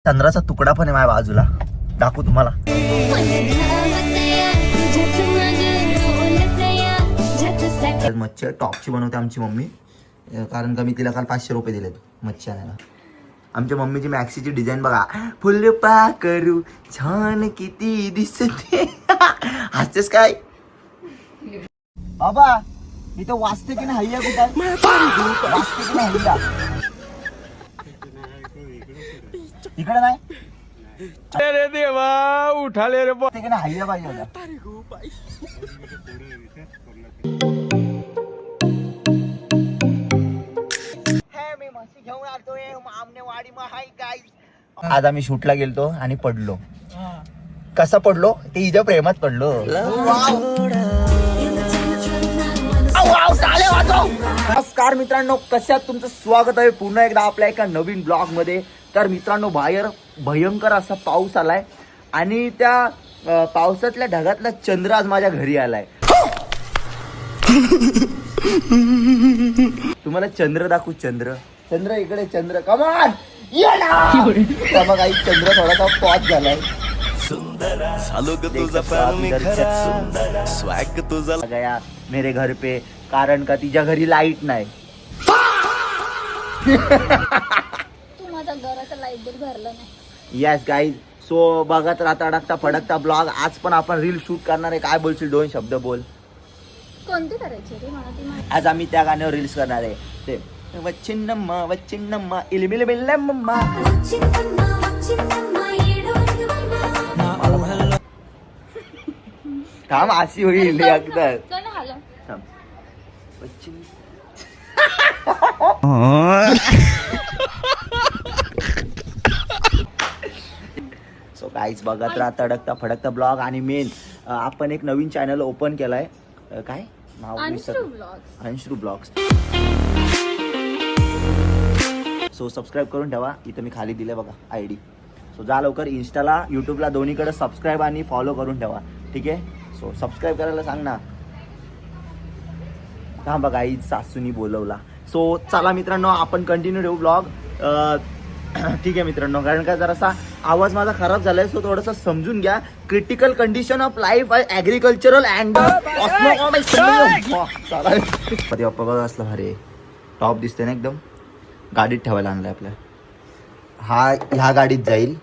चंद्राचा तुकडा पण आहे माझ्या बाजूला, दाखवू तुम्हाला. मच्छी टॉपची बनवते आमची मम्मी, कारण का मी तिला काल 500 रुपये दिलेत मच्छी आणायला. आमच्या मम्मीची मॅक्सीची डिझाईन बघा, फुल पाकरू छान किती दिसते. हसतेस काय बाबा, इथं वाचते की नाही हैया कुठं वाचते की नाही हैया इकडे नाही. अरे देवा उठाले रे ते की नाही हैया पाहिजे होता. आज आम्ही शूटला गेलतो आणि पडलो. कसा पडलो ते हिच्या प्रेमात पडलो. नमस्कार मित्रांनो, कशात तुमचं स्वागत आहे पुन्हा एकदा आपल्या एका नवीन ब्लॉग मध्ये. तर मित्रांनो, बाहेर भयंकर असा पाऊस आलाय आणि त्या पावसातल्या ढगातला चंद्र आज माझ्या घरी आलाय. तुम्हाला चंद्र दाखवू. चंद्र चंद्र इकडे चंद्र, कमान मग आई चंद्र थोडासा पॉज झालाय. गया मेरे घर पे, कारण का तिच्या घरी लाईट नाही. येस गाईज, सो बघत राहता अडकता फडकता ब्लॉग. आज पण आपण रील शूट करणार आहे. काय बोलशील, 2 शब्द बोल. कोणती करायची रे मला? आज आम्ही त्या गाण्यावर रील्स करणार आहे. ते वच्चिन्नम्मा वच्चिन्नम्मा इलिमिलिमिल्लम्मा. थांब, अशी होईल एकदा. सो गाईज, बघत राहा तडकता फडकता ब्लॉग. आणि मेन आपण एक नवीन चॅनल ओपन केलाय. काय नाव? अंशरू ब्लॉग्स. सो सबस्क्राईब करून ठेवा. इथं मी खाली दिले बघा ID. सो जा लवकर इंस्टाला यूट्यूबला दोन्हीकडे सबस्क्राईब आणि फॉलो करून ठेवा. ठीक आहे. सो सबस्क्राईब करायला सांग ना. हा बघा, आई सासूनी बोलवला. सो चला मित्रांनो, आपण कंटिन्यू ठेवू ब्लॉग. ठीक आहे मित्रांनो, कारण का जरासा आवाज माझा खराब झालाय, सो थोडंसं समजून घ्या. Critical condition of life agricultural and पप्पा बघा असलं भारी टॉप दिसते ना एकदम. गाडीत ठेवायला आणलाय आपल्या. हा ह्या गाडीत जाईल,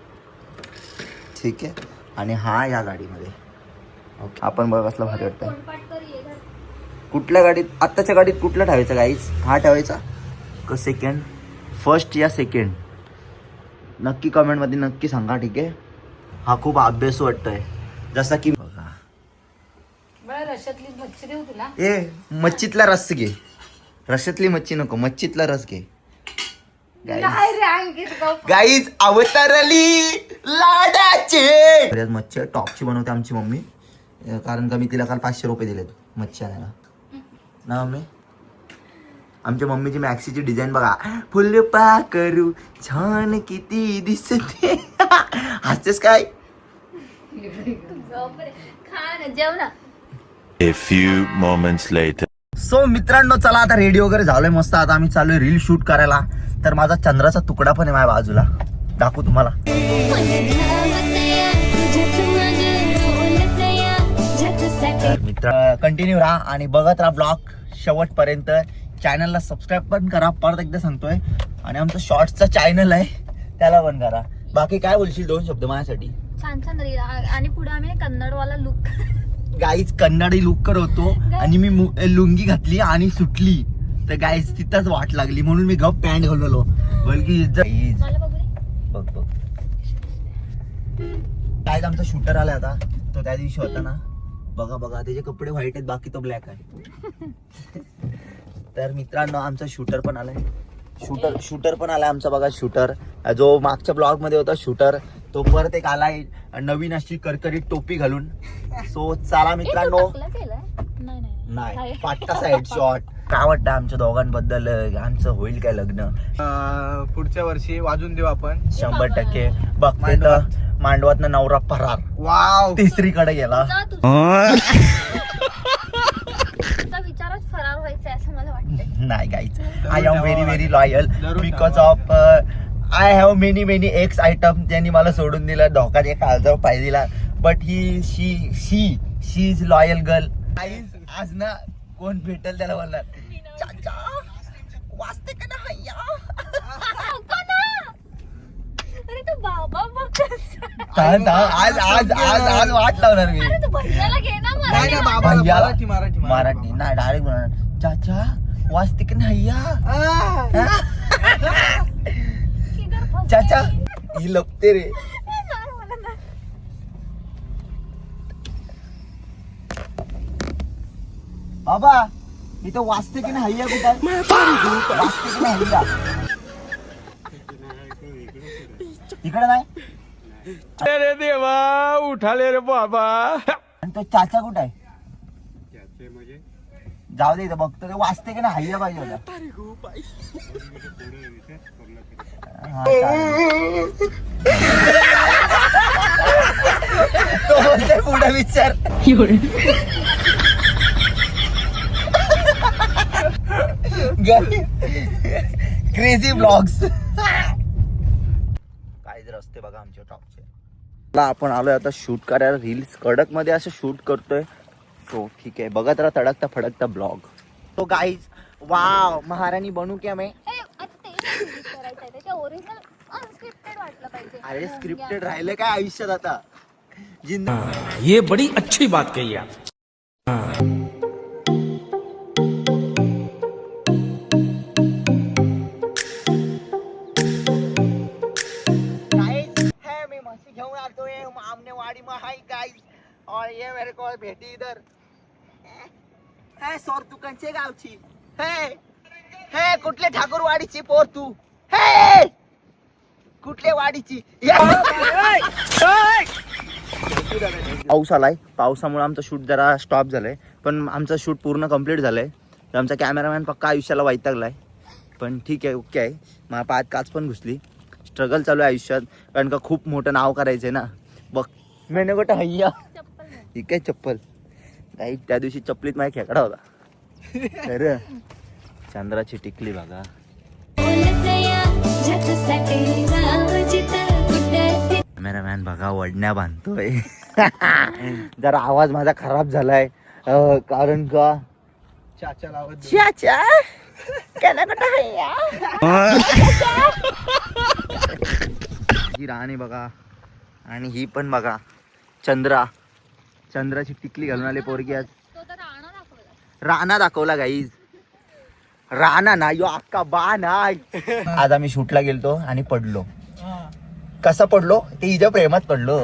ठीक आहे, आणि हा ह्या गाडीमध्ये. ओके, आपण बघा असलं भारी वाटतं. कुठल्या गाडीत, आत्ताच्या गाडीत कुठला ठेवायचा गाईज? हा ठेवायचा का सेकंड, फर्स्ट या सेकंड? नक्की कमेंटमध्ये नक्की सांगा. ठीक आहे. हा खूप अभ्यास वाटतोय, जसा की बघा. रशातली मच्छी देऊ तुला? ए, मच्छीतला रस घे. रशातली मच्छी नको, मच्छीतला रस घे. गाईज अवतारली लाडाचे. मच्छी टॉपची बनवते आमची मम्मी, कारण का मी तिला काल 500 रुपये दिलेत मच्छी आणायला ना. मम्मी, आमच्या मम्मीची मॅक्सीची डिझाईन बघा, फुल पाकरू छान किती दिसते. हसतेस काय? A few moments later. So मित्रांनो, चला आता रेडी वगैरे झालोय मस्त. आता आम्ही चाललोय रील शूट करायला. तर माझा चंद्राचा तुकडा पण आहे माझ्या बाजूला, दाखवू तुम्हाला. मित्र कंटिन्यू राहा आणि बघत राहा ब्लॉग शेवटपर्यंत. चॅनलला सबस्क्राईब पण करा, परत एकदा सांगतोय. आणि आमचं शॉर्ट्सचा चॅनल आहे, त्याला पण करा. बाकी काय बोलशील 2 शब्द माझ्यासाठी? छान छान रील. आणि पुढे आम्ही कन्नडवाला लुक. गाईज कन्नडी लुक होतो आणि मी लुंगी घातली आणि सुटली. तर गाईज तिथंच वाट लागली, म्हणून मी गप पॅन्ट घालवलो. बल्कि बघ बघ काय आमचा शूटर आलाय आता. तो त्या दिवशी होता ना, बघा बघा त्याचे कपडे व्हाईट आहेत, बाकी तो ब्लॅक आहे. तर मित्रांनो, आमचा शूटर पण आलाय. शूटर पण आलाय आमचा बघा. शूटर जो मागच्या ब्लॉग मध्ये होता शूटर, तो परत एक आलाय नवीन अशी करकरीत टोपी घालून. सो चला मित्रांनो. नाही, पाट्टाचा हेडशॉट. काय वाटतं आमच्या दोघांबद्दल? आमचं होईल काय लग्न? पुढच्या वर्षी वाजून देऊ आपण 100%. बघते तर मांडवातनं नवरा फरार. वाव, तिसरीकडे गेला. विचारात फरार व्हायचं असं मला वाटतं. नाही गाईच, I am very very loyal because of I have many ex items. त्यांनी मला सोडून दिला, धोकाचे काळजावर पाय दिला. But she is loyal girl. आज ना कोण भेटेल त्याला बोलणार चाचा वाचते का ना हैया. अरे तू बाबा बघ आज वाट लावणार मी. अरे तू भैयाला घे ना नाही ना बाबा, भैयाला- मराठी नाही डायरेक्ट म्हणणार चाचा वाचते का ना हैया. चाचा ही लपते रे. बाबा इथं वाचते की नाही हैया कुठं वाचते की नाही हैया इकडे नाही. अरे देवा उठाले रे बाबा. आणि तो चाचा कुठं आहे. जाऊ दे इथं बघतो ते वाचते की नाही हैया पाहिजे होता. हा, चालेल. तो बोलते पुढे विचार. Crazy blogs. काय रस्ते बघा आमच्या टॉपचे. आपण आलोय आता शूट करायला. रील्स कडक मध्ये असं शूट करतोय. तो ठीक आहे बघत राहा तडकता फडकता ब्लॉग. तो गाईज वाव महाराणी बनू क्या मैं. ओरिजिनल अनस्क्रिप्टेड वाटलं पाहिजे. अरे स्क्रिप्टेड राहिले काय आयुष्यात आता. ये बड़ी अच्छी बात कही आप. मैं मच्छी घेऊन आलतोय आमने वाडी में. हाय गाइस और ये मेरे को भेटी इधर है. सोर तू कंचे गावची हे कुठले ठाकूरवाडीची पोर तू हे कुठले वाडीची. पाऊस आलाय. पावसामुळे आमचं शूट जरा स्टॉप झालंय. पण आमचं शूट पूर्ण कम्प्लीट झालंय. तर आमचा कॅमेरामॅन पक्का आयुष्याला वैतागलाय. पण ठीक आहे ओके आहे. मला पायात काच पण घुसली. स्ट्रगल चालू आहे आयुष्यात. कारण का खूप मोठं नाव करायचंय ना. बघ मेने गोटा हैया ठीक आहे. चप्पल काही त्या दिवशी चप्पलीत माझ्या खेकडा होता. खरं चंद्राची टिकली बघा. कॅमेरामॅन बघा वडण्या बांधतोय. जरा आवाज माझा खराब झालाय कारण का चाचा लावत चाचा ही राणी बघा. आणि ही पण बघा चंद्राची टिकली घालून आले पोरगी. आज तो तर राणा दाखवला. राणा दाखवला गाईज. राणा ना यो अक्का बा नाही. आज आम्ही शूटला गेलतो आणि पडलो. कसा पडलो ते हिच्या प्रेमात पडलो.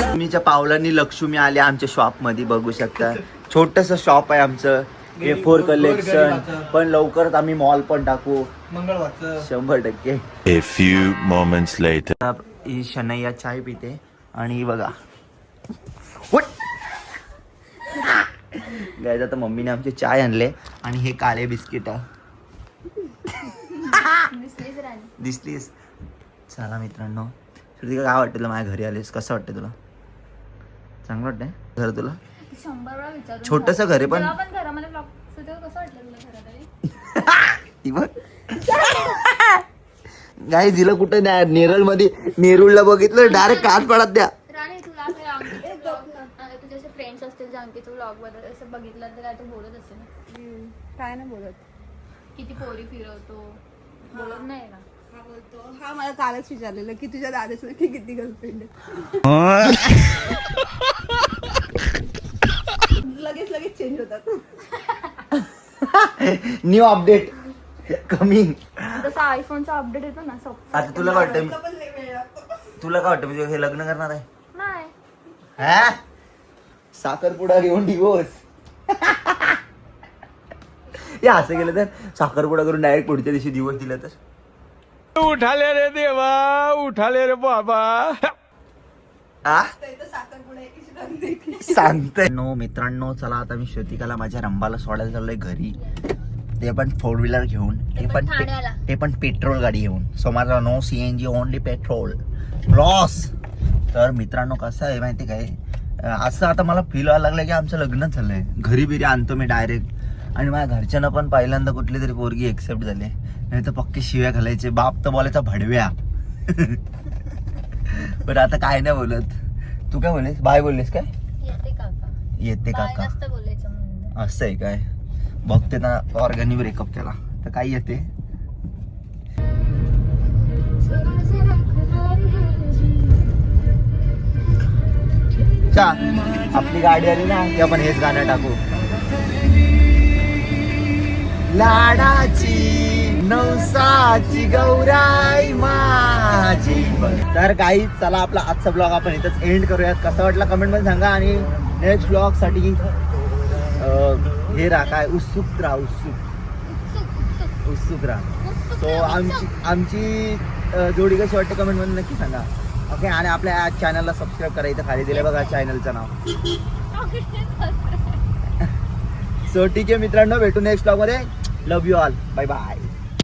तुम्हीच्या पावलांनी लक्ष्मी आले आमच्या शॉप मध्ये बघू शकता. छोटस शॉप आहे आमचं. A4 collection. पण लवकरच आम्ही मॉल पण टाकू मंगळवारचं 100%. A few moments later. ही शनैया चाय पिते आणि ही बघा गायज आता मम्मीने आमचे चाय आणले आणि हे काळे बिस्किट दिसलीच राणी. दिसलीस. चला मित्रांनो श्रुतिका काय वाटतं तुला माझ्या घरी आलीस. कसं वाटतं तुला. चांगलं वाटतंय घर तुला. 100 वेळा विचारून छोटंसं घर आहे पण- जेव्हा पण घरामध्ये ब्लॉग तेव्हा कसं वाटलं तुला घरात आली? ती बघ गाय दिलं कुठं नाही. नेरळ मध्ये नेरूळला बघितलं डायरेक्ट काच पडत द्या. राणी तुला असं अंकित तुझे असे फ्रेंड्स असतील जे अंकितचं ब्लॉग मध्ये असं बघितलं तर काय तू बोलत असेल ना. काय नाही बोलत. किती पोरी फिरवतो बोलत नाही ना. हा बोलतो. हा मला कालच विचारलेलं की तुझ्या दादाच नक्की किती गर्लफ्रेंड लगेच चेंज होतात. New update coming. जसं आयफोनचा अपडेट येतो ना आता तुला काय वाटतं पण लय वेळ लागतो. तुला काय वाटतं म्हणजे हे लग्न करणार आहे. नाही. हा साखरपुडा घेऊन डिवोर्स. हे असं गेलं तर साखरपुडा करून डायरेक्ट पुढच्या दिवशी दिवस दिला तर उठाले रे देवा उठाले रे बाबा. इथं साखरपुडा एकीची रंग देखील. सांगतोय. नो मित्रांनो चला आता मी श्रुतिकाला माझ्या रंबाला सोडायला चाललोय घरी. ते पण 4 व्हीलर घेऊन. ठाण्याला. ते पण पेट्रोल गाडी घेऊन. सो माझा no CNG only petrol loss. तर मित्रांनो कसं आहे माहिती काय असं आता मला फील व्हायला लागलं की आमचं लग्न झालंय. घरी बिरी आणतो मी डायरेक्ट. आणि माझ्या घरच्यांना पण पहिल्यांदा कुठली तरी पोरगी एक्सेप्ट झाली, नाही तर पक्के शिव्या घालायचे, बाप तर बोलायचा भडव्या. पण आता काय नाही बोलत. तू काय बोललीस? बाय बोललीस काय? येते काका. येते बाय काका नसतं बोलायचं म्हणून. असं आहे काय? बघते ना ऑर्गॅनिक ब्रेकअप केला तर काय येते. चा आपली गाडी आली ना की आपण हेच गाणं टाकू. लाडाची नवसाची गौराई माझी. तर काही चला आपला आजचा ब्लॉग आपण इथंच एंड करूयात. कसा वाटला कमेंट मध्ये सांगा आणि नेक्स्ट ब्लॉग साठी हे राहा काय उत्सुक राहा, उत्सुक राहा. सो आमची जोडी कशी वाटते कमेंट मध्ये नक्की सांगा. ओके. आणि आपल्या चॅनलला सबस्क्राईब करा, इथं खाली दिलं बघा चॅनलचं नाव. सो ठीक आहे मित्रांनो, भेटू नेक्स्ट ब्लॉग मध्ये. Love you all. Bye bye.